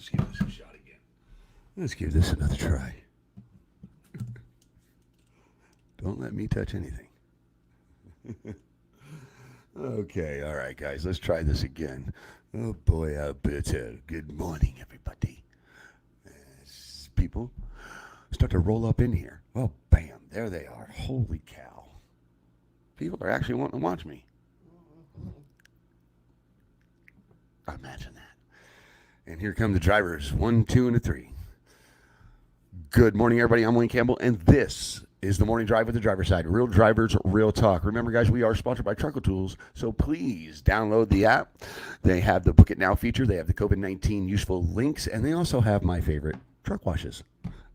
Let's give this a shot again. Let's give this another try. Don't let me touch anything. Okay, all right, guys, let's try this again. Oh boy, how bitter. Good morning, everybody. As people start to roll up in here. Well, bam, there they are. Holy cow. People are actually wanting to watch me. Imagine that. And here come the drivers, 1, 2, and a 3. Good morning, everybody. I'm Wayne Campbell, and this is the Morning Drive with the Driver's Side. Real drivers, real talk. Remember, guys, we are sponsored by Trucker Tools, so please download the app. They have the Book It Now feature. They have the COVID-19 useful links, and they also have my favorite, truck washes.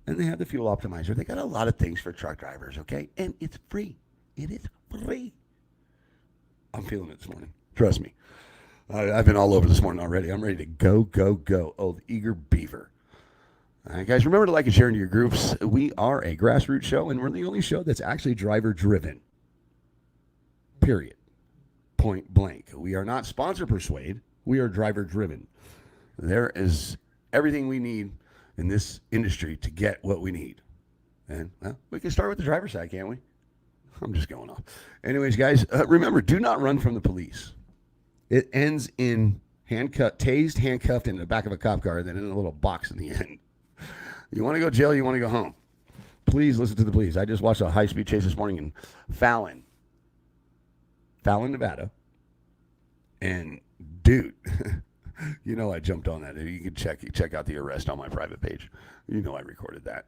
And they have the fuel optimizer. They got a lot of things for truck drivers, okay? And it's free. It is free. I'm feeling it this morning. Trust me. I've been all over this morning already. I'm ready to go, go, go. Oh, the eager beaver. All right, guys, remember to like and share into your groups. We are a grassroots show, and we're the only show that's actually driver-driven. Period. Point blank. We are not sponsor persuade. We are driver-driven. There is everything we need in this industry to get what we need. And, well, we can start with the driver's side, can't we? I'm just going off. Anyways, guys, remember, do not run from the police. It ends in tased, handcuffed in the back of a cop car, and then in a little box in the end. You want to go to jail, you want to go home. Please listen to the police. I just watched a high-speed chase this morning in Fallon, Nevada. And, dude, you know I jumped on that. You can check out the arrest on my private page. You know I recorded that.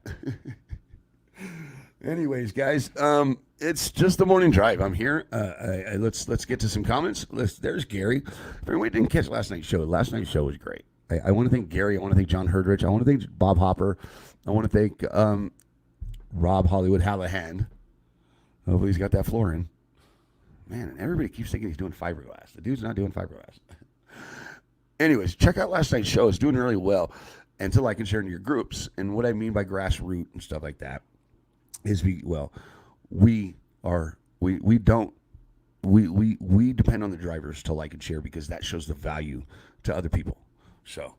Anyways, guys, it's just the morning drive. I'm here. Let's get to some comments. There's Gary. If anyone didn't catch last night's show was great. I want to thank Gary. I want to thank John Herdrich. I want to thank Bob Hopper. I want to thank Rob Hollywood Hallahan. Hopefully he's got that floor in. Man, and everybody keeps thinking he's doing fiberglass. The dude's not doing fiberglass. Anyways, check out last night's show. It's doing really well. And to like and share into your groups. And what I mean by grassroots and stuff like that is we depend on the drivers to like and share because that shows the value to other people. So,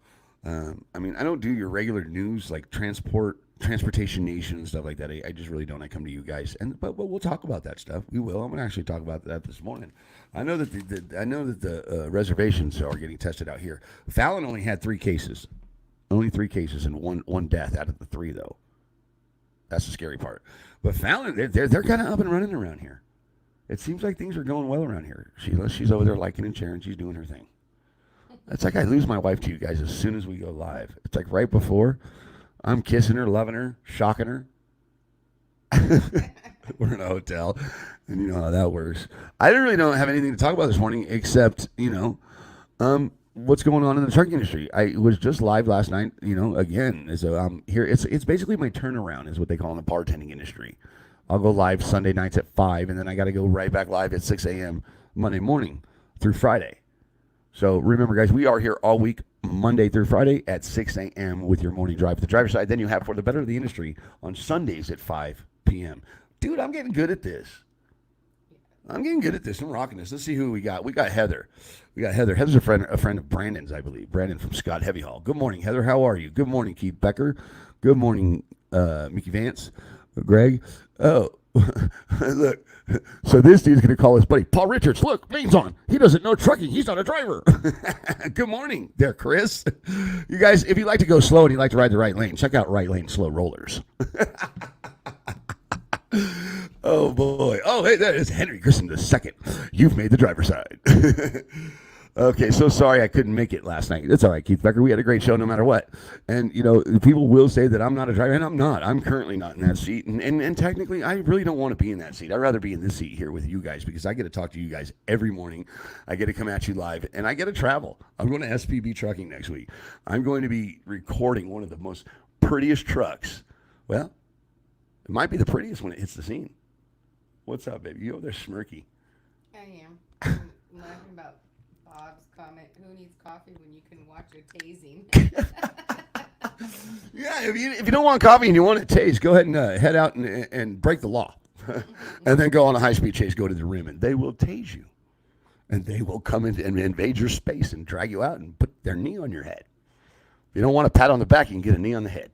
I mean, I don't do your regular news like Transportation Nation and stuff like that. I just really don't. I come to you guys, but we'll talk about that stuff. We will. I'm gonna actually talk about that this morning. I know that the reservations are getting tested out here. Fallon only had 3 cases, and one death out of the 3 though. That's the scary part. But Fallon, they're kind of up and running around here. It seems like things are going well around here. She's over there liking and sharing. She's doing her thing. It's like I lose my wife to you guys as soon as we go live. It's like right before, I'm kissing her, loving her, shocking her. We're in a hotel, and you know how that works. I really don't have anything to talk about this morning except, what's going on in the trucking industry. I was just live last night, again. So I'm here. It's basically my turnaround is what they call in the bartending industry. I'll go live Sunday nights at 5, and then I got to go right back live at 6 a.m. Monday morning through Friday. So remember, guys, we are here all week, Monday through Friday at 6 a.m. with your morning drive with the driver's side. Then you have For the Better of the Industry on Sundays at 5 p.m. Dude, I'm getting good at this. I'm rocking this. Let's see who we got. We got Heather. Heather's a friend of Brandon's, I believe. Brandon from Scott Heavy Haul. Good morning, Heather. How are you? Good morning, Keith Becker. Good morning, Mickey Vance. Greg. Oh, look. So this dude's going to call his buddy, Paul Richards. Look, lane's on. He doesn't know trucking. He's not a driver. Good morning there, Chris. You guys, if you like to go slow and you like to ride the right lane, check out Right Lane Slow Rollers. Oh, boy. Oh, hey, that is Henry Grissom II. You've made the driver's side. Okay, so sorry I couldn't make it last night. It's all right, Keith Becker. We had a great show no matter what. And, people will say that I'm not a driver, and I'm not. I'm currently not in that seat. And technically, I really don't want to be in that seat. I'd rather be in this seat here with you guys because I get to talk to you guys every morning. I get to come at you live, and I get to travel. I'm going to SPB Trucking next week. I'm going to be recording one of the most prettiest trucks. Well, it might be the prettiest when it hits the scene. What's up, baby? You over there smirky? I am. I'm laughing about Bob's comment, who needs coffee when you can watch a tasing? Yeah, if you don't want coffee and you want a taste, go ahead and head out and break the law. And then go on a high-speed chase, go to the rim, and they will tase you. And they will come in and invade your space and drag you out and put their knee on your head. If you don't want a pat on the back, you can get a knee on the head.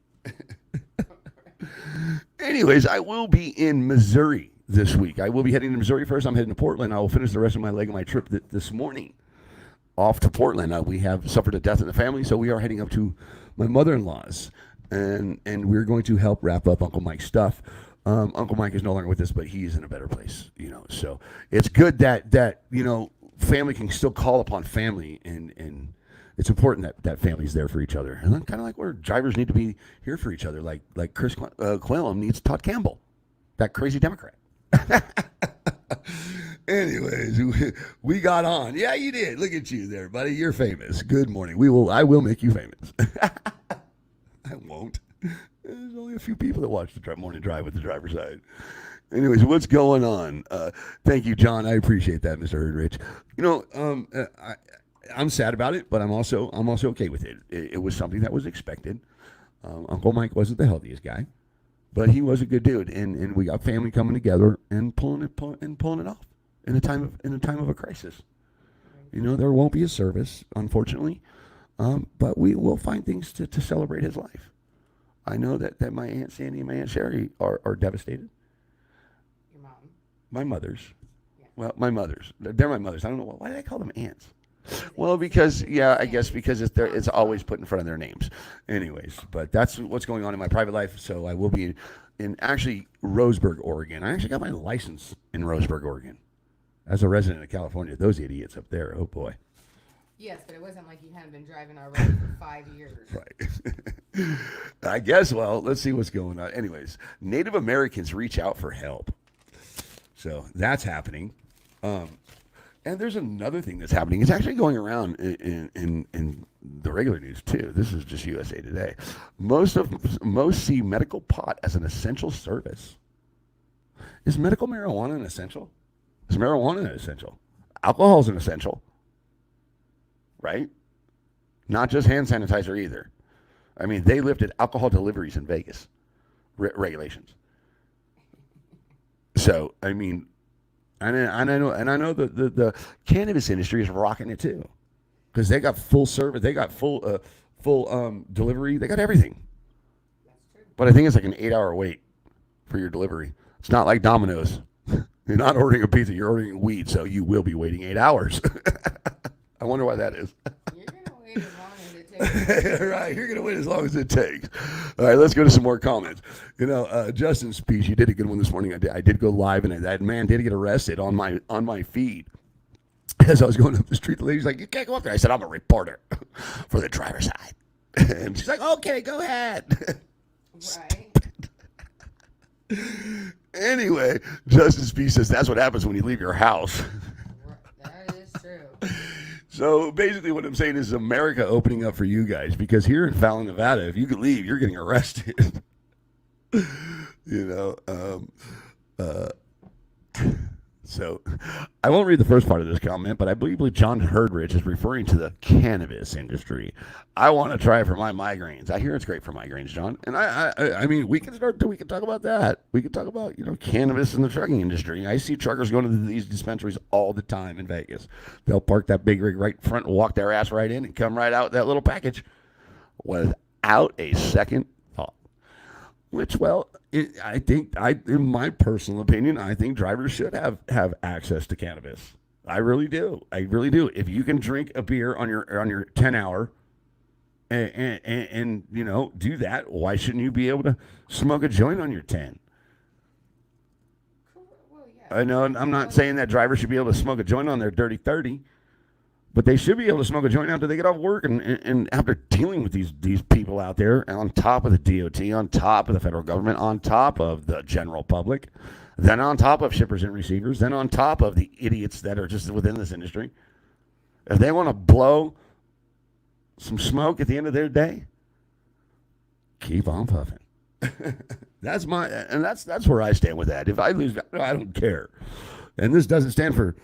Anyways, I will be in Missouri this week. I will be heading to Missouri first. I'm heading to Portland. I will finish the rest of my leg of my trip this morning off to Portland. We have suffered a death in the family, so we are heading up to my mother-in-law's, and we're going to help wrap up Uncle Mike's stuff. Uncle Mike is no longer with us, but he is in a better place, So it's good that family can still call upon family, and it's important that family's there for each other. And then kind of like where drivers need to be here for each other, like Chris Quillen needs Todd Campbell, that crazy Democrat. Anyways, we got on. Yeah, you did. Look at you there, buddy. You're famous. Good morning. I will make you famous. I won't. There's only a few people that watch the morning drive with the driver's side. Anyways, what's going on? Thank you, John. I appreciate that, Mr. Herdrich. I'm sad about it, but I'm also okay with it. It was something that was expected. Uncle Mike wasn't the healthiest guy, but he was a good dude, and we got family coming together and pulling it off in a time of a crisis. There won't be a service, unfortunately, but we will find things to celebrate his life. I know that my Aunt Sandy and my Aunt Sherry are devastated. Your mom? My mothers. Yeah. Well, my mothers. They're my mothers. I don't know why do I call them aunts. Well, because it's always put in front of their names. Anyways, but that's what's going on in my private life. So I will be in actually Roseburg, Oregon. I actually got my license in Roseburg, Oregon, as a resident of California. Those idiots up there. Oh boy. Yes, but it wasn't like you hadn't been driving already for 5 years. Right. I guess. Well, let's see what's going on. Anyways, Native Americans reach out for help. So that's happening. And there's another thing that's happening. It's actually going around in the regular news too. This is just USA Today. Most see medical pot as an essential service. Is medical marijuana an essential? Is marijuana an essential? Alcohol is an essential, right? Not just hand sanitizer either. I mean, they lifted alcohol deliveries in Vegas regulations. So I mean. And I know the cannabis industry is rocking it too, because they got full service, they got full delivery, they got everything. That's true. But I think it's like an 8-hour wait for your delivery. It's not like Domino's. You're not ordering a pizza, you're ordering weed, so you will be waiting 8 hours. I wonder why that is. You're gonna wait as long as it takes. Right, you're gonna wait as long as it takes. All right, let's go to some more comments. Justin's speech, you did a good one this morning. I did go live, and that man did get arrested on my feed. As I was going up the street, the lady's like, "You can't go up there." I said, "I'm a reporter for the driver's side," and she's like, "Okay, go ahead." Right. Anyway, Justin's speech says that's what happens when you leave your house. That is true. So basically what I'm saying is America opening up for you guys, because here in Fallon, Nevada, if you could leave, you're getting arrested. So I won't read the first part of this comment, but I believe John Herdrich is referring to the cannabis industry. I want to try it for my migraines. I hear it's great for migraines, John. And I mean, we can talk about that. We can talk about, cannabis in the trucking industry. I see truckers going to these dispensaries all the time in Vegas. They'll park that big rig right in front and walk their ass right in and come right out with that little package without a second thought. Which, well, I think, in my personal opinion, I think drivers should have access to cannabis. I really do. If you can drink a beer on your 10-hour and do that, why shouldn't you be able to smoke a joint on your 10? Well, yeah. I know I'm not saying that drivers should be able to smoke a joint on their dirty 30. But they should be able to smoke a joint after they get off work and after dealing with these people out there on top of the DOT, on top of the federal government, on top of the general public, then on top of shippers and receivers, then on top of the idiots that are just within this industry. If they want to blow some smoke at the end of their day, keep on puffing. That's where I stand with that. If I lose, I don't care. And this doesn't stand for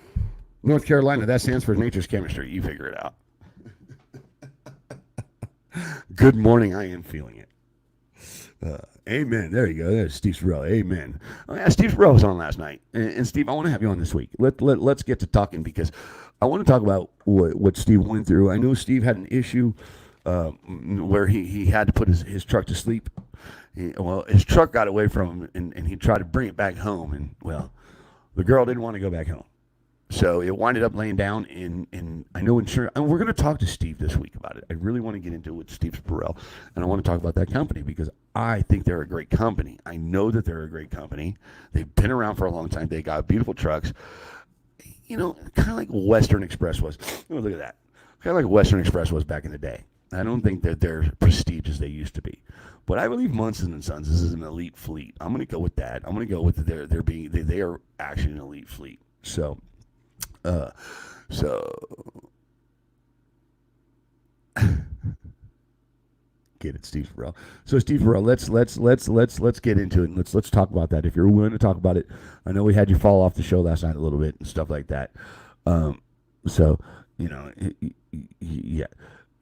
North Carolina, that stands for nature's chemistry. You figure it out. Good morning. I am feeling it. Amen. There you go. There's Steve Sorrell. Amen. Oh, yeah, Steve Sorrell was on last night. And Steve, I want to have you on this week. Let's get to talking, because I want to talk about what Steve went through. I know Steve had an issue where he had to put his truck to sleep. His truck got away from him, and he tried to bring it back home, and well, the girl didn't want to go back home. So it winded up laying down in I know insurance. And we're going to talk to Steve this week about it. I really want to get into it with Steve Spurrell, and I want to talk about that company because I think they're a great company. I know that they're a great company. They've been around for a long time. They got beautiful trucks. Kind of like Western Express was. Oh, look at that. Kind of like Western Express was back in the day. I don't think that they're prestige as they used to be. But I believe Munson and Sons is an elite fleet. I'm going to go with that. I'm going to go with they are actually an elite fleet. So get it, Steve Burrell. So Steve Burrell, let's get into it and let's talk about that. If you're willing to talk about it, I know we had you fall off the show last night a little bit and stuff like that.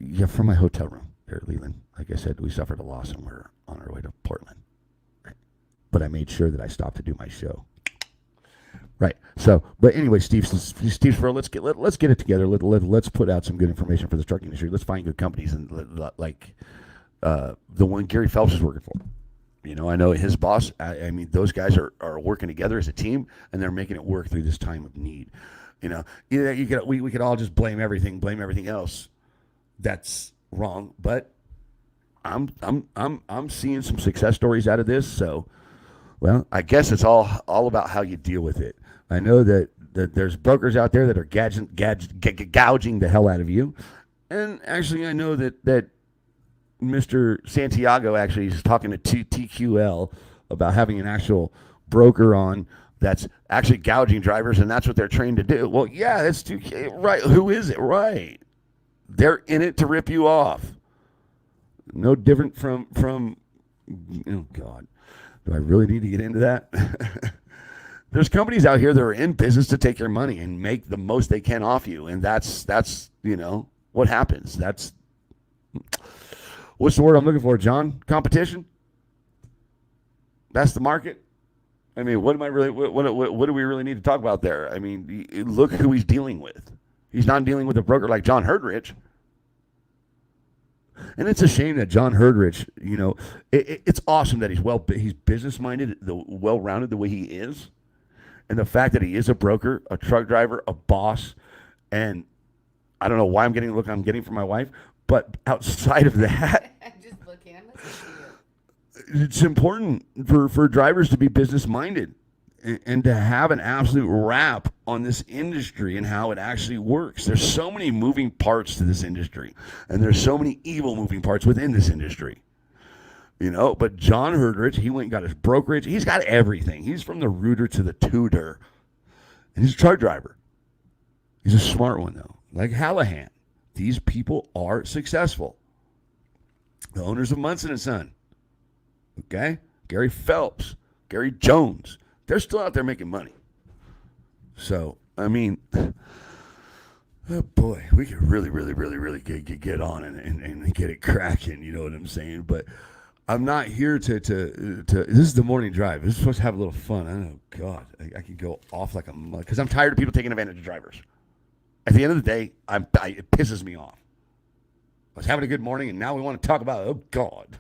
Yeah, from my hotel room there at Leland. Like I said, we suffered a loss and we're on our way to Portland. Right. But I made sure that I stopped to do my show. Right. So, but anyway, Steve Spurrell, let's get it together. Let's put out some good information for the trucking industry. Let's find good companies and like the one Gary Phelps is working for. I know his boss. I mean, those guys are working together as a team, and they're making it work through this time of need. We could all just blame everything else. That's wrong. But I'm seeing some success stories out of this. So, well, I guess it's all about how you deal with it. I know that there's brokers out there that are gouging the hell out of you, and actually, I know that Mr. Santiago actually is talking to TQL about having an actual broker on that's actually gouging drivers, and that's what they're trained to do. Well, yeah, that's right. Who is it? Right. They're in it to rip you off. No different from oh, God. Do I really need to get into that? There's companies out here that are in business to take your money and make the most they can off you, and that's what happens. That's what's the word I'm looking for, John? Competition? That's the market? I mean, what do we really need to talk about there? I mean, look who he's dealing with. He's not dealing with a broker like John Herdrich. And it's a shame that John Herdrich, it's awesome that he's business-minded, well-rounded the way he is. And the fact that he is a broker, a truck driver, a boss, and I don't know why I'm getting the look I'm getting from my wife, but outside of that, just looking. I'm listening to you. it's important for drivers to be business-minded and to have an absolute wrap on this industry and how it actually works. There's so many moving parts to this industry, and there's so many evil moving parts within this industry. But John Herdrich, he went and got his brokerage. He's got everything. He's from the rooter to the tutor. And he's a truck driver. He's a smart one, though. Like Hallahan. These people are successful. The owners of Munson & Son. Okay? Gary Phelps. Gary Jones. They're still out there making money. So, I mean, oh boy, we could really get on and get it cracking, you know what I'm saying? But I'm not here to this is the morning drive. This is supposed to have a little fun. Oh, God, I could go off like a mud because I'm tired of people taking advantage of drivers. At the end of the day, it pisses me off. I was having a good morning, and now we want to talk about, oh, God.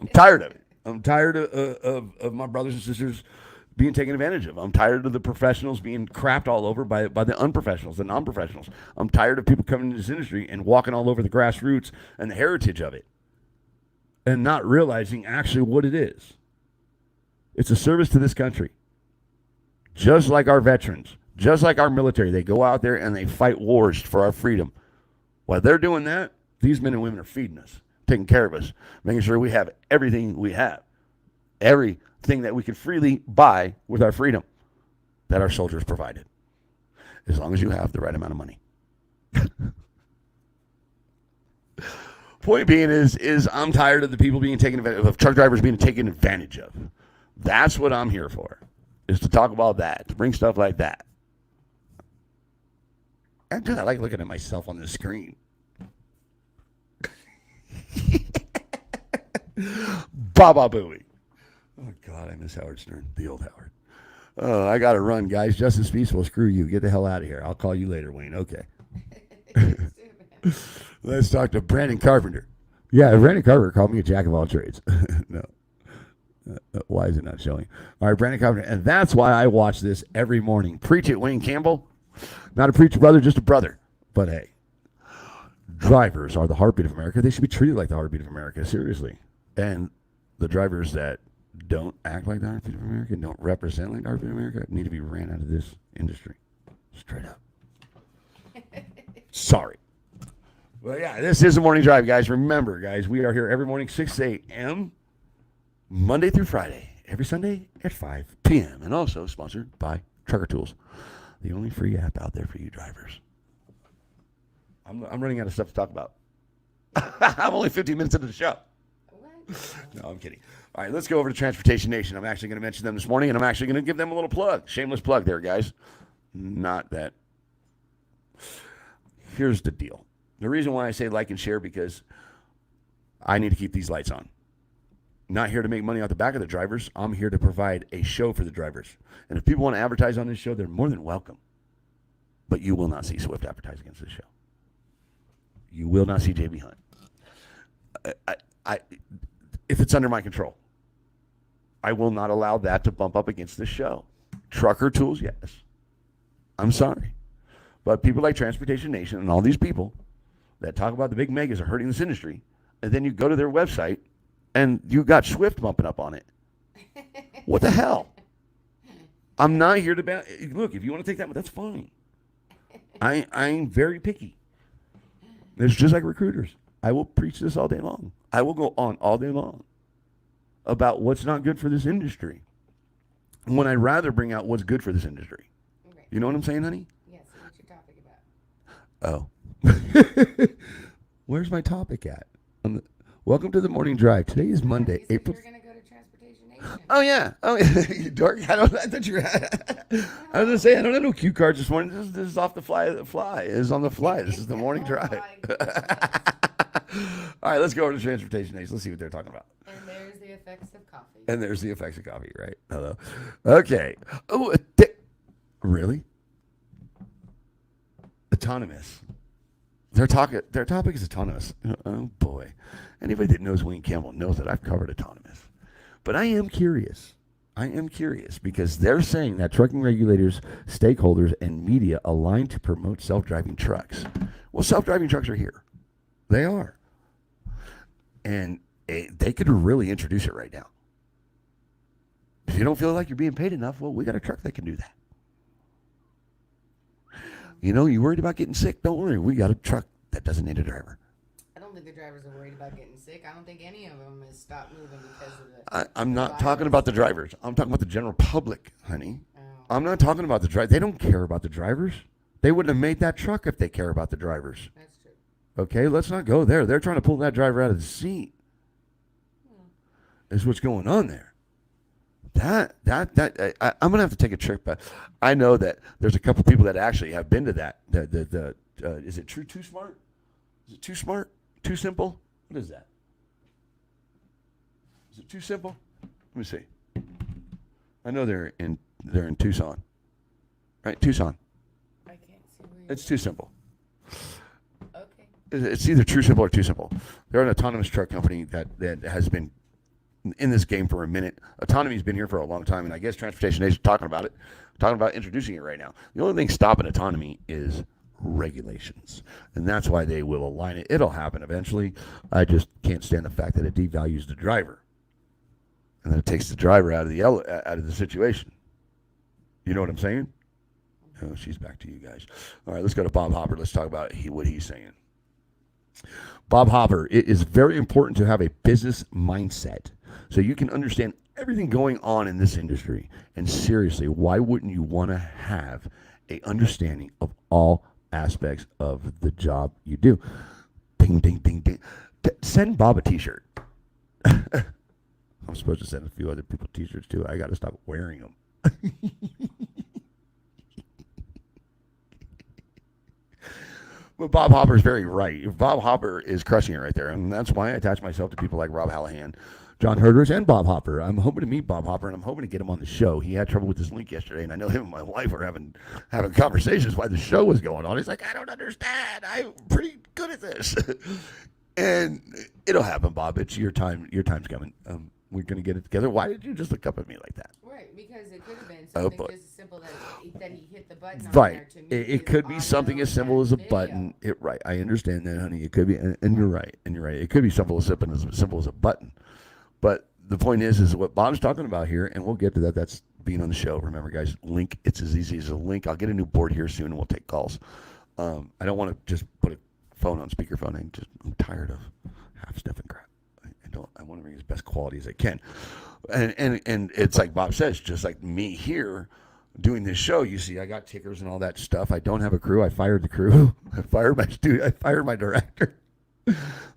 I'm tired of it. I'm tired of my brothers and sisters being taken advantage of. I'm tired of the professionals being crapped all over by the unprofessionals, the non-professionals. I'm tired of people coming into this industry and walking all over the grassroots and the heritage of it and not realizing actually what it is. It's a service to this country. Just like our veterans, just like our military, they go out there and they fight wars for our freedom. While they're doing that, these men and women are feeding us, taking care of us, making sure we have everything we have. Everything that we can freely buy with our freedom that our soldiers provided. As long as you have the right amount of money. Point being is I'm tired of the people being taken advantage of truck drivers being taken advantage of. That's what I'm here for, is to talk about that, to bring stuff like that. I like looking at myself on the screen. Baba Booey. Oh, God, I miss Howard Stern, the old Howard. Oh, I got to run, guys. Justin Speeceful, screw you. Get the hell out of here. I'll call you later, Wayne. Okay. Let's talk to Brandon Carpenter. Yeah, Brandon Carpenter called me a jack of all trades. No. Why is it not showing? All right, Brandon Carpenter. And that's why I watch this every morning. Preach it, Wayne Campbell. Not a preacher brother, just a brother. But hey, drivers are the heartbeat of America. They should be treated like the heartbeat of America, seriously. And the drivers that don't act like the heartbeat of America, don't represent like the heartbeat of America, need to be ran out of this industry. Straight up. Sorry. Well, yeah, this is the morning drive, guys. Remember, guys, we are here every morning, 6 a.m., Monday through Friday, every Sunday at 5 p.m., and also sponsored by Trucker Tools, the only free app out there for you drivers. I'm running out of stuff to talk about. I'm only 15 minutes into the show. What? No, I'm kidding. All right, let's go over to Transportation Nation. I'm actually going to mention them this morning, and I'm actually going to give them a little plug. Shameless plug there, guys. Not that. Here's the deal. The reason why I say like and share, because I need to keep these lights on. Not here to make money off the back of the drivers. I'm here to provide a show for the drivers. And if people want to advertise on this show, they're more than welcome. But you will not see Swift advertise against this show. You will not see JB Hunt. If it's under my control, I will not allow that to bump up against this show. Trucker Tools, yes. I'm sorry. But people like Transportation Nation and all these people that talk about the big megas are hurting this industry, and then you go to their website and you got Swift bumping up on it. What the hell? I'm not here to look, if you want to take that, that's fine. I'm very picky. It's just like recruiters. I will preach this all day long. I will go on all day long about what's not good for this industry when I'd rather bring out what's good for this industry. Right. You know what I'm saying, honey? Yes. What's your topic about? Oh. Where's my topic at? Welcome to the morning drive. Today is Monday, April. You're going to go to Transportation Nation. Oh, yeah. Oh, yeah. You dork. I thought you were. I was going to say, I don't have no cue cards this morning. This is off the fly. It is on the fly. This is the morning drive. All right, let's go over to Transportation Nation. Let's see what they're talking about. And there's the effects of coffee. And there's the effects of coffee, right? Hello. Okay. Oh, really? Autonomous. Their topic is autonomous. Oh, boy. Anybody that knows Wayne Campbell knows that I've covered autonomous. But I am curious. Because they're saying that trucking regulators, stakeholders, and media align to promote self-driving trucks. Well, self-driving trucks are here. They are. And they could really introduce it right now. If you don't feel like you're being paid enough, well, we got a truck that can do that. You know, you worried about getting sick? Don't worry. We got a truck that doesn't need a driver. I don't think the drivers are worried about getting sick. I don't think any of them has stopped moving because of the... I'm not talking about the drivers. I'm talking about the general public, honey. Oh. I'm not talking about the drivers. They don't care about the drivers. They wouldn't have made that truck if they care about the drivers. That's true. Okay, let's not go there. They're trying to pull that driver out of the seat. Is what's going on there. I'm gonna have to take a trip, but I know that there's a couple people that actually have been to that. Is it Too Smart? Is it Too Smart? Too Simple? What is that? Is it Too Simple? Let me see. I know they're in Tucson, right? Tucson. I can't see where It's Too Simple. Okay. It's either True Simple or Too Simple. They're an autonomous truck company that has been in this game for a minute. Autonomy's been here for a long time, and I guess Transportation Nation talking about introducing it right now. The only thing stopping autonomy is regulations, and that's why they will align it. It'll happen eventually. I just can't stand the fact that it devalues the driver, and then it takes the driver out of the situation. You know what I'm saying? Oh, she's back to you guys. All right, let's go to Bob Hopper. Let's talk about what he's saying. Bob Hopper, it is very important to have a business mindset so you can understand everything going on in this industry. And seriously, why wouldn't you want to have a understanding of all aspects of the job you do? Ding, ding, ding, ding. Send Bob a t-shirt. I'm supposed to send a few other people t-shirts too. I got to stop wearing them. But Bob Hopper is very right. Bob Hopper is crushing it right there. And that's why I attach myself to people like Rob Hallahan, John Herdrich and Bob Hopper. I'm hoping to meet Bob Hopper, and I'm hoping to get him on the show. He had trouble with his link yesterday, and I know him and my wife were having conversations while the show was going on. He's like, I don't understand. I'm pretty good at this. And it'll happen, Bob. It's your time. Your time's coming. We're going to get it together. Why did you just look up at me like that? Right, because it could have been something just as simple that he hit the button on Right. there to mute It his could be something audio as simple as a and button. video. Right. I understand that, honey. It could be, and you're right. And you're right. It could be simple as a button. But the point is what Bob's talking about here, and we'll get to that. That's being on the show. Remember, guys, link. It's as easy as a link. I'll get a new board here soon, and we'll take calls. I don't want to just put a phone on speakerphone. I'm tired of half-stepping crap. I want to bring as best quality as I can. And it's like Bob says, just like me here doing this show, you see I got tickers and all that stuff. I don't have a crew. I fired the crew. I fired my studio. I fired my director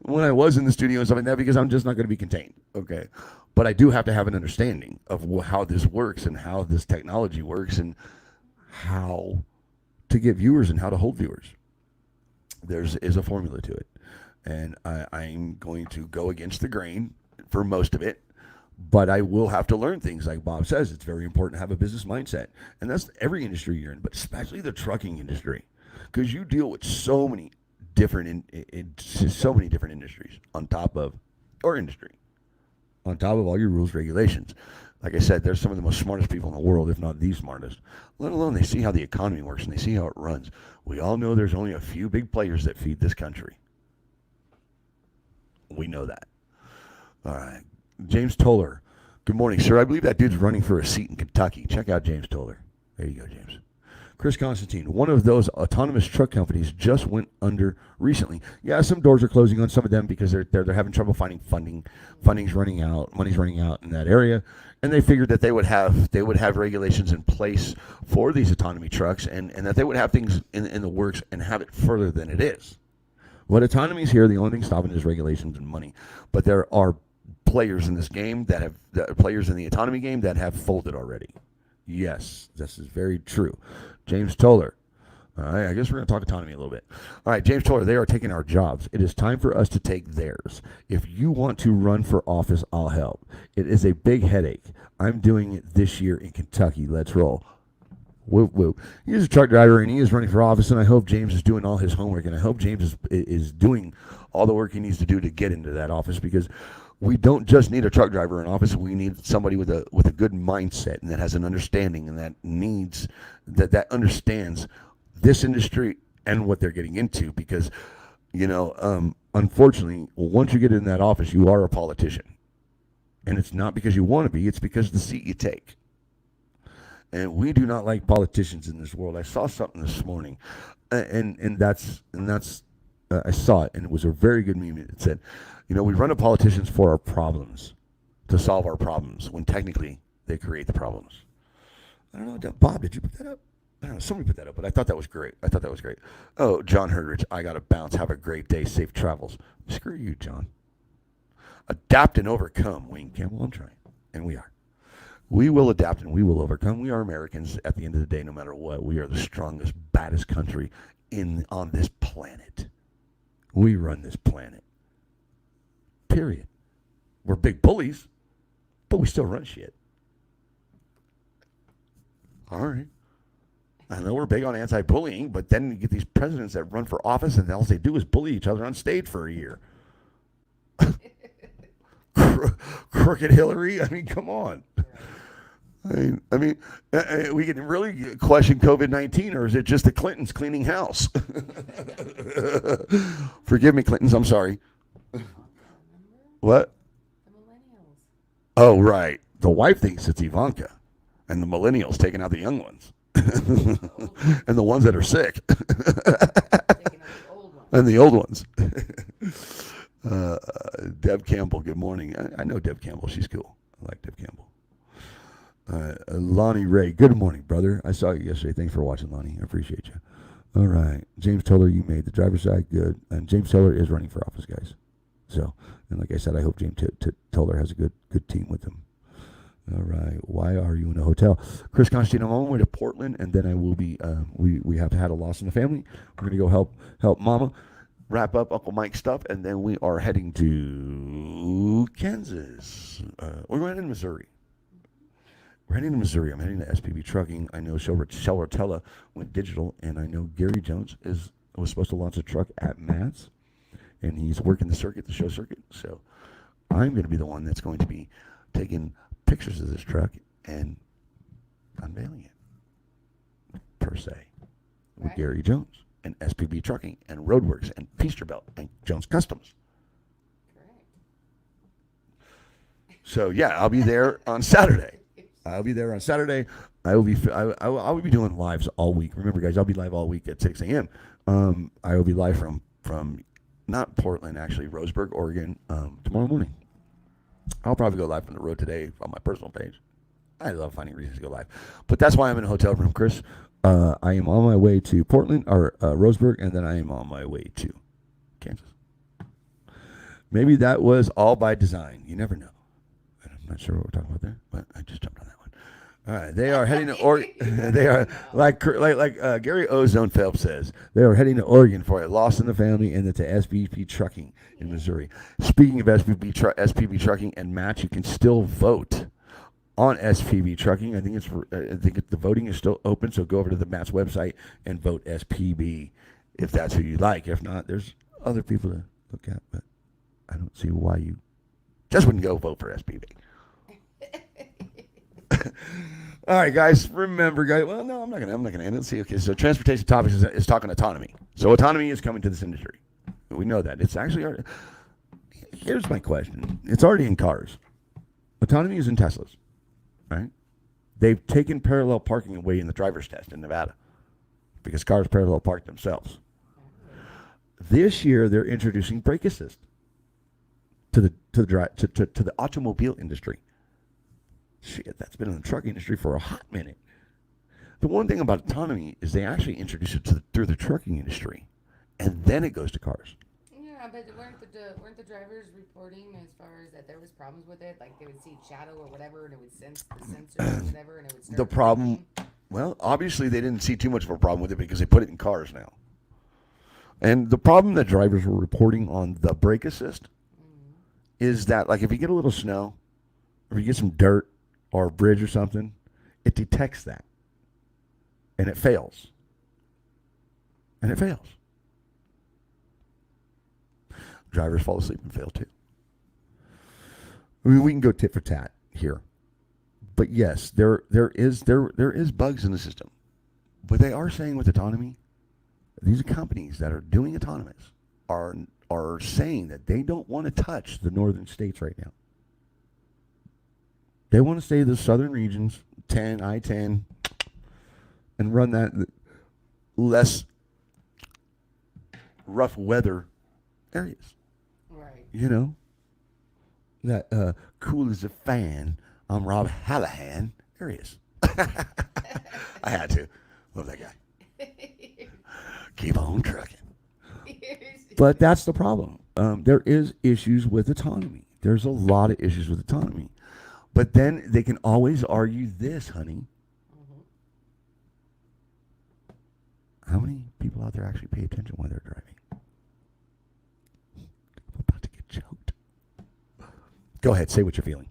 when I was in the studio and stuff like that because I'm just not going to be contained. Okay. But I do have to have an understanding of how this works and how this technology works and how to get viewers and how to hold viewers. There is a formula to it. And I'm going to go against the grain for most of it, but I will have to learn things. Like Bob says, it's very important to have a business mindset, and that's every industry you're in, but especially the trucking industry, because you deal with so many different industries on top of all your rules, regulations. Like I said, they're some of the most smartest people in the world, if not the smartest. Let alone they see how the economy works and they see how it runs. We all know there's only a few big players that feed this country. We know that. All right. James Toller. Good morning, sir. I believe that dude's running for a seat in Kentucky. Check out James Toller. There you go, James. Chris Constantine. One of those autonomous truck companies just went under recently. Yeah, some doors are closing on some of them because they're having trouble finding funding. Funding's running out. Money's running out in that area. And they figured that they would have regulations in place for these autonomy trucks and that they would have things in the works and have it further than it is. What autonomy is here, the only thing stopping is regulations and money. But there are players in this game players in the autonomy game that have folded already. Yes, this is very true. James Toller. All right, I guess we're going to talk autonomy a little bit. All right, James Toller, they are taking our jobs. It is time for us to take theirs. If you want to run for office, I'll help. It is a big headache. I'm doing it this year in Kentucky. Let's roll. Whoop, whoop. He is a truck driver, and he is running for office, and I hope James is doing all his homework, and I hope James is doing all the work he needs to do to get into that office, because we don't just need a truck driver in office. We need somebody with a good mindset and that has an understanding and that understands this industry and what they're getting into, because, unfortunately, once you get in that office, you are a politician. And it's not because you want to be, it's because of the seat you take. And we do not like politicians in this world. I saw something this morning, and that's I saw it, and it was a very good meme. It said, we run to politicians for our problems, to solve our problems, when technically they create the problems. I don't know, Bob, did you put that up? I don't know, somebody put that up, but I thought that was great. Oh, John Herdrich, I got to bounce. Have a great day. Safe travels. Screw you, John. Adapt and overcome, Wayne Campbell. I'm trying, and we are. We will adapt and we will overcome. We are Americans at the end of the day, no matter what. We are the strongest, baddest country on this planet. We run this planet. Period. We're big bullies, but we still run shit. All right. I know we're big on anti-bullying, but then you get these presidents that run for office and all they do is bully each other on stage for a year. Crooked Hillary? I mean, come on. I mean, we can really question COVID-19, or is it just the Clintons cleaning house? Forgive me, Clintons. I'm sorry. What? The millennials. Oh, right. The wife thinks it's Ivanka, and the millennials taking out the young ones, and the ones that are sick, and the old ones. Deb Campbell, good morning. I know Deb Campbell. She's cool. I like Deb Campbell. Lonnie Ray, good morning, brother. I saw you yesterday. Thanks for watching, Lonnie. I appreciate you. All right. James Toller, you made the driver's side good. And James Toller is running for office, guys. So, and like I said, I hope James Toller has a good team with him. All right. Why are you in a hotel? Chris Constantine, I'm on my way to Portland, and then I will be, we have had a loss in the family. We're going to go help Mama. wrap up Uncle Mike's stuff, and then we are heading to Kansas. We're heading to Missouri. We're heading to Missouri. I'm heading to SPB Trucking. I know Shell Rotella went digital, and I know Gary Jones was supposed to launch a truck at Matt's, and he's working the circuit, the show circuit. So I'm going to be the one that's going to be taking pictures of this truck and unveiling it, per se, with Right. Gary Jones and SPB Trucking and Roadworks and Peasterbilt and Jones Customs. Correct. So yeah, I'll be there on Saturday. I will be doing lives all week. Remember, guys, I'll be live all week at 6 a.m. I will be live from not Portland, actually, Roseburg, Oregon, tomorrow morning. I'll probably go live from the road today on my personal page. I love finding reasons to go live, but that's why I'm in a hotel room, Chris. I am on my way to Portland or Roseburg, and then I am on my way to Kansas. Maybe that was all by design. You never know. I'm not sure what we're talking about there, but I just jumped on that one. All right, they are heading to Oregon. They are like Gary Ozone Phelps says. They are heading to Oregon for a loss in the family, and then to SPB Trucking in Missouri. Speaking of SPB Trucking and Matt, you can still vote on SPB Trucking. I think the voting is still open, so go over to the Matt's website and vote SPB if that's who you like. If not, there's other people to look at, but I don't see why you just wouldn't go vote for SPB. All right, guys. Remember, guys. Well, no, I'm not gonna end it. See, okay. So, transportation topics is talking autonomy. So, autonomy is coming to this industry. We know that it's actually. Here's my question. It's already in cars. Autonomy is in Teslas, right? They've taken parallel parking away in the driver's test in Nevada because cars parallel park themselves. This year, they're introducing brake assist to the automobile industry. Shit, that's been in the truck industry for a hot minute. The one thing about autonomy is they actually introduce it through the trucking industry, and then it goes to cars. Yeah, but weren't the drivers reporting as far as that there was problems with it? Like they would see shadow or whatever, and it would sense the sensors or whatever, and it would start. The problem, well, obviously they didn't see too much of a problem with it because they put it in cars now. And the problem that drivers were reporting on the brake assist is that, like, if you get a little snow, or you get some dirt, or a bridge or something, it detects that. And it fails. Drivers fall asleep and fail too. I mean, we can go tit for tat here. But yes, there is bugs in the system. But they are saying with autonomy, these companies that are doing autonomous are saying that they don't want to touch the northern states right now. They want to stay the southern regions, I-10, and run that less rough weather areas. Right. You know? That cool as a fan, I'm Rob Hallahan areas. I had to. Love that guy. Keep on trucking. But that's the problem. There is issues with autonomy. There's a lot of issues with autonomy. But then they can always argue this, honey. How many people out there actually pay attention while they're driving? I'm about to get choked. Go ahead, say what you're feeling.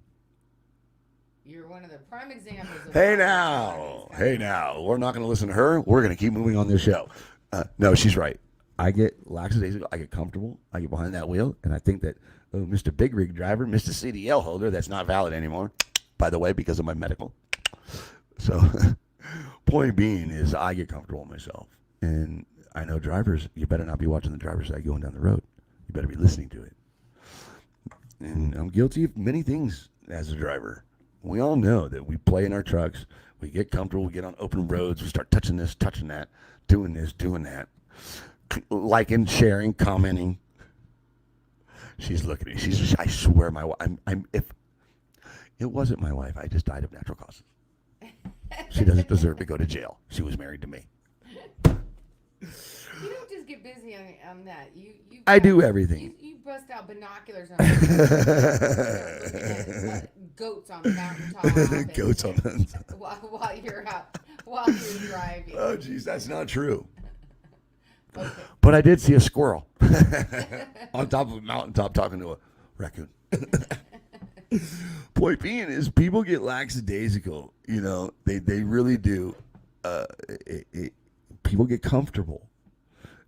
You're one of the prime examples of Hey now. We're not going to listen to her. We're going to keep moving on this show. No, she's right. I get lackadaisical. I get comfortable. I get behind that wheel, and I think that Mr. Big Rig Driver, Mr. CDL holder, that's not valid anymore, by the way, because of my medical. So, point being is I get comfortable myself. And I know drivers, you better not be watching the driver's side going down the road. You better be listening to it. And I'm guilty of many things as a driver. We all know that we play in our trucks. We get comfortable. We get on open roads. We start touching this, touching that, doing this, doing that. Liking, sharing, commenting. She's looking at me. I swear, my wife. If it wasn't my wife, I just died of natural causes. She doesn't deserve to go to jail. She was married to me. You don't just get busy on that. I do everything. You bust out binoculars on the goats on the mountaintop. Goats on the while you're driving. Oh, geez, that's not true. Okay. But I did see a squirrel on top of a mountaintop talking to a raccoon. Point being is people get lackadaisical. They really do. People get comfortable,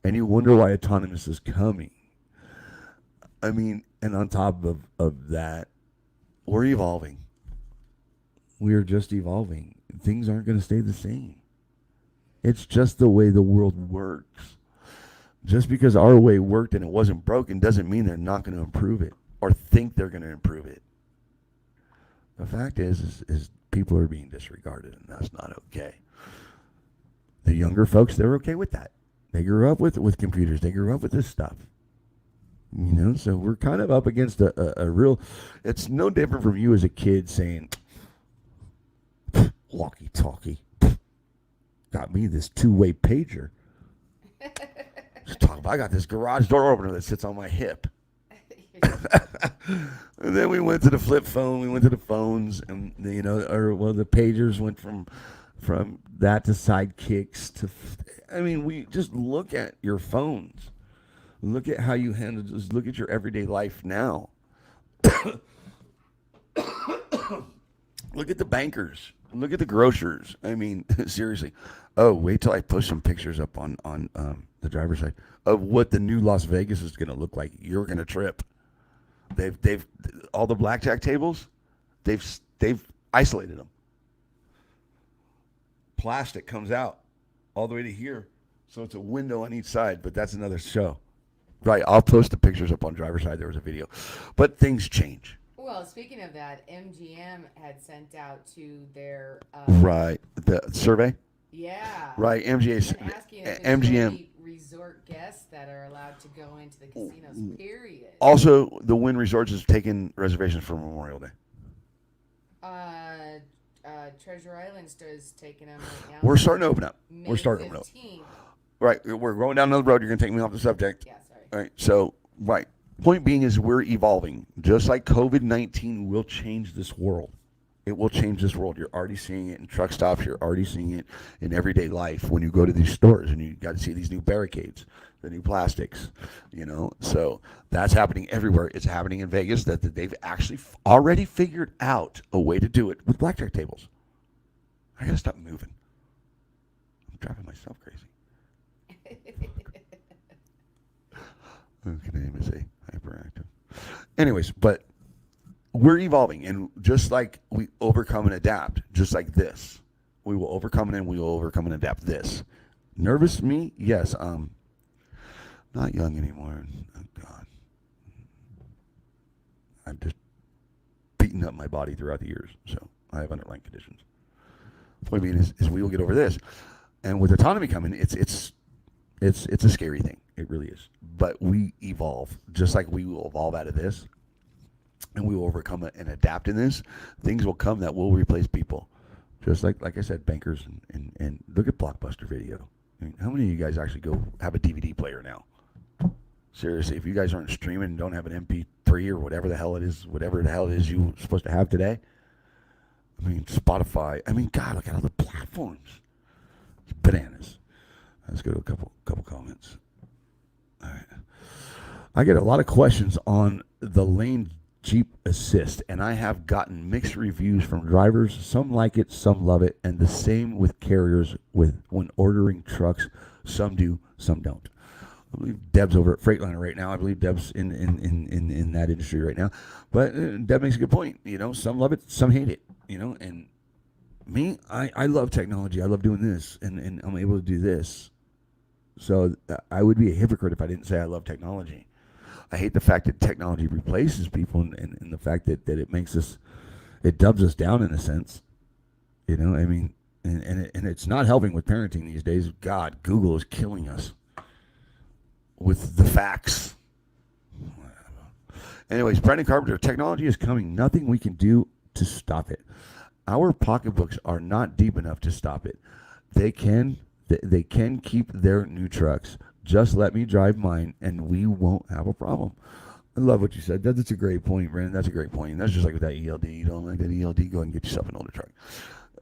and you wonder why autonomous is coming. I mean, and on top of that, we're evolving. We are just evolving. Things aren't going to stay the same. It's just the way the world works. Just because our way worked and it wasn't broken doesn't mean they're not going to improve it or think they're going to improve it. The fact is people are being disregarded, and that's not okay. The younger folks, they're okay with that. They grew up with computers. They grew up with this stuff. So we're kind of up against a real... It's no different from you as a kid saying, walkie-talkie. Got me this two-way pager. I got this garage door opener that sits on my hip. And then we went to the flip phone. We went to the phones, and the pagers went from that to sidekicks to. We just look at your phones. Look at how you handle. Just look at your everyday life now. Look at the bankers. Look at the grocers. Seriously. Oh, wait till I push some pictures up on the driver's side of what the new Las Vegas is going to look like. You're going to trip. They've all the blackjack tables. They've isolated them. Plastic comes out all the way to here, so it's a window on each side. But that's another show. Right. I'll post the pictures up on driver's side. There was a video, but things change. Well, speaking of that, MGM had sent out to their right the survey. Yeah. Right. MGM resort guests that are allowed to go into the casinos. Period. Also, the Wynn Resorts is taking reservations for Memorial Day. Treasure Island is taking them right now. We're starting to open up. May 15th. Right. We're going down the road. You're going to take me off the subject. Yeah, sorry. All right. So, right. Point being is we're evolving. Just like COVID-19 will change this world. It will change this world. You're already seeing it in truck stops. You're already seeing it in everyday life when you go to these stores and you got to see these new barricades, the new plastics, So that's happening everywhere. It's happening in Vegas that they've actually already figured out a way to do it with blackjack tables. I got to stop moving. I'm driving myself crazy. Okay, name is a hyperactive. Anyways, but we're evolving, and just like we overcome and adapt, just like this, we will overcome and we will overcome and adapt this. Nervous me? Yes. Not young anymore. Oh, God. I've just beaten up my body throughout the years, so I have underlying conditions. The point being is we will get over this, and with autonomy coming, it's a scary thing. It really is. But we evolve, just like we will evolve out of this. And we will overcome it and adapt in this. Things will come that will replace people. Just like I said, bankers and look at Blockbuster Video. How many of you guys actually go have a DVD player now? Seriously, if you guys aren't streaming and don't have an MP3 or whatever the hell it is you're supposed to have today. Spotify. God, look at all the platforms. It's bananas. Let's go to a couple comments. All right. I get a lot of questions on the lane Jeep Assist, and I have gotten mixed reviews from drivers. Some like it, some love it, and the same with carriers when ordering trucks. Some do, some don't. I believe Deb's over at Freightliner right now. I believe Deb's in that industry right now. But Deb makes a good point. Some love it, some hate it. And me, I love technology. I love doing this, and I'm able to do this. So I would be a hypocrite if I didn't say I love technology. I hate the fact that technology replaces people and the fact that it makes us, it dubs us down in a sense. And it's not helping with parenting these days. God, Google is killing us with the facts. Anyways, Brandon Carpenter, technology is coming. Nothing we can do to stop it. Our pocketbooks are not deep enough to stop it. They can keep their new trucks. Just let me drive mine, and we won't have a problem. I love what you said. That's a great point, Brandon. That's a great point. That's just like with that ELD. You don't like that ELD? Go ahead and get yourself an older truck.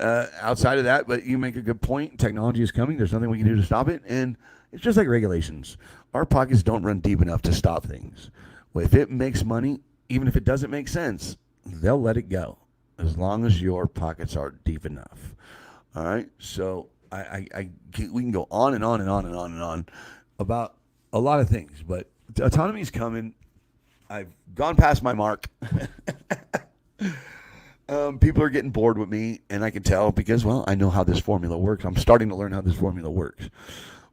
outside of that, but you make a good point. Technology is coming. There's nothing we can do to stop it. And it's just like regulations. Our pockets don't run deep enough to stop things. Well, if it makes money, even if it doesn't make sense, they'll let it go as long as your pockets are deep enough. All right. So we can go on and on and on and on and on about a lot of things, but autonomy is coming. I've gone past my mark. People are getting bored with me, and I can tell because, well, I know how this formula works. I'm starting to learn how this formula works.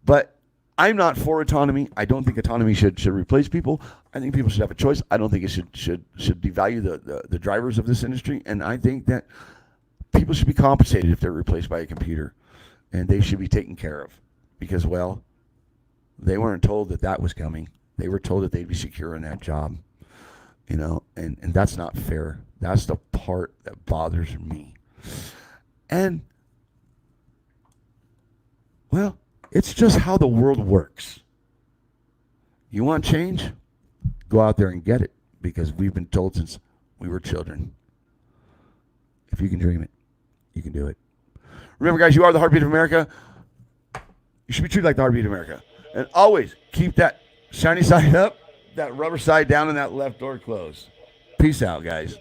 But I'm not for autonomy. I don't think autonomy should replace people. I think people should have a choice. I don't think it should devalue the drivers of this industry. And I think that people should be compensated if they're replaced by a computer, and they should be taken care of because, well, they weren't told that was coming. They were told that they'd be secure in that job, and that's not fair. That's the part that bothers me. And, well, it's just how the world works. You want change? Go out there and get it because we've been told since we were children. If you can dream it, you can do it. Remember, guys, you are the heartbeat of America. You should be treated like the heartbeat of America. And always keep that shiny side up, that rubber side down, and that left door closed. Peace out, guys.